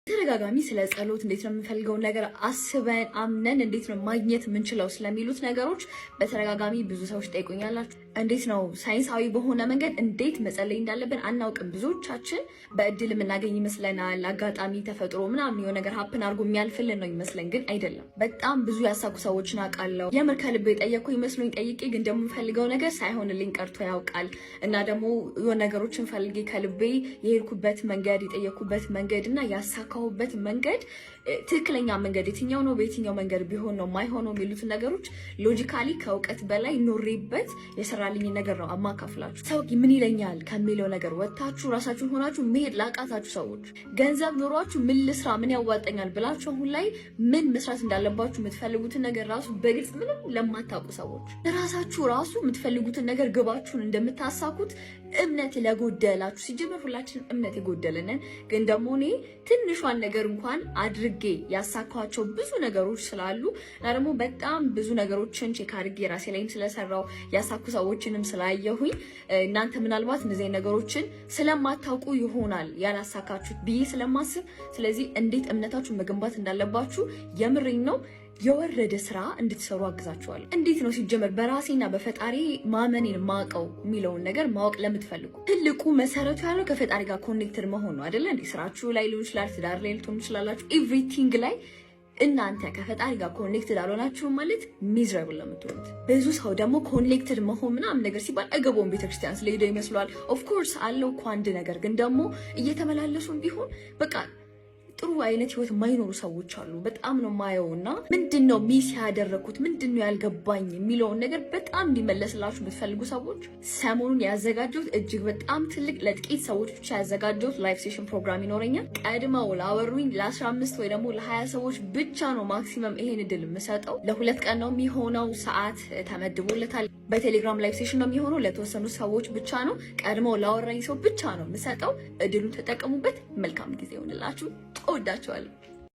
ተደጋጋሚ ስለ ጸሎት እንዴት ነው የምንፈልገው ነገር አስበን አምነን እንዴት ነው ማግኘት የምንችለው ስለሚሉት ነገሮች በተደጋጋሚ ብዙ ሰዎች ጠይቁኛላችሁ። እንዴት ነው ሳይንሳዊ በሆነ መንገድ እንዴት መጸለይ እንዳለብን አናውቅም። ብዙዎቻችን በእድል የምናገኝ ይመስለናል። አጋጣሚ ተፈጥሮ ምናምን የሆነ ነገር ሀፕን አድርጎ የሚያልፍልን ነው ይመስለን፣ ግን አይደለም። በጣም ብዙ ያሳኩ ሰዎችን አውቃለሁ። የምር ከልቤ የጠየቅኩ ይመስሉኝ ጠይቄ ግን ደግሞ የምፈልገው ነገር ሳይሆንልኝ ቀርቶ ያውቃል። እና ደግሞ የሆነ ነገሮችን ፈልጌ ከልቤ የሄድኩበት መንገድ የጠየቅኩበት መንገድ እና ያሳካሁበት መንገድ ትክክለኛ መንገድ የትኛው ነው፣ በየትኛው መንገድ ቢሆን ነው ማይሆነው የሚሉትን ነገሮች ሎጂካሊ ከእውቀት በላይ ኖሬበት የሰራልኝ ነገር ነው አማካፍላችሁ። ሰው ምን ይለኛል ከሚለው ነገር ወጥታችሁ ራሳችሁን ሆናችሁ መሄድ ላቃታችሁ ሰዎች፣ ገንዘብ ኖሯችሁ ምን ልስራ ምን ያዋጠኛል ብላችሁ አሁን ላይ ምን መስራት እንዳለባችሁ የምትፈልጉትን ነገር ራሱ በግልጽ ምንም ለማታውቁ ሰዎች፣ ራሳችሁ ራሱ የምትፈልጉትን ነገር ግባችሁን እንደምታሳኩት እምነት ለጎደላችሁ፣ ሲጀመር ሁላችንም እምነት የጎደለንን ግን ደግሞ እኔ ትንሿን ነገር እንኳን አድርጌ ያሳካቸው ብዙ ነገሮች ስላሉ እና ደግሞ በጣም ብዙ ነገሮችን ቼክ አድርጌ ራሴ ላይም ስለሰራው ያሳኩ ሰዎችንም ስላየሁኝ እናንተ ምናልባት እነዚህ ነገሮችን ስለማታውቁ ይሆናል ያላሳካችሁት ብዬ ስለማስብ፣ ስለዚህ እንዴት እምነታችሁን መገንባት እንዳለባችሁ የምሬኝ ነው የወረደ ስራ እንድትሰሩ አግዛችኋለሁ። እንዴት ነው ሲጀመር በራሴና በፈጣሪ ማመኔን ማቀው የሚለውን ነገር ማወቅ ለምትፈልጉ ትልቁ መሰረቱ ያለው ከፈጣሪ ጋር ኮኔክትድ መሆን ነው አይደለ እንዴ? ስራችሁ ላይ ሊሆን ይችላል፣ ትዳር ላይ ልትሆኑ ትችላላችሁ። ኤቭሪቲንግ ላይ እናንተ ከፈጣሪ ጋር ኮኔክትድ አልሆናችሁም ማለት ሚዝራብል ለምትሆኑት። ብዙ ሰው ደግሞ ኮኔክትድ መሆን ምናምን ነገር ሲባል አገባውን ቤተክርስቲያን ስለሄደ ይመስለዋል። ኦፍኮርስ አለው እኮ አንድ ነገር፣ ግን ደግሞ እየተመላለሱም ቢሆን በቃ ጥሩ አይነት ህይወት የማይኖሩ ሰዎች አሉ። በጣም ነው ማየው እና ምንድነው ሚስ ያደረኩት ምንድነው ያልገባኝ የሚለውን ነገር በጣም እንዲመለስላችሁ የምትፈልጉ ሰዎች ሰሞኑን ያዘጋጀሁት እጅግ በጣም ትልቅ ለጥቂት ሰዎች ብቻ ያዘጋጀሁት ላይቭ ሴሽን ፕሮግራም ይኖረኛል። ቀድመው ላወሩኝ ለ15 ወይ ደግሞ ለ20 ሰዎች ብቻ ነው ማክሲመም ይሄን እድል የምሰጠው። ለ2 ቀን ነው የሚሆነው፣ ሰዓት ተመድቦለታል። በቴሌግራም ላይቭ ሴሽን ነው የሚሆነው። ለተወሰኑ ሰዎች ብቻ ነው፣ ቀድመው ላወራኝ ሰው ብቻ ነው የምሰጠው። እድሉን ተጠቀሙበት። መልካም ጊዜ ይሆንላችሁ። እወዳችኋለሁ።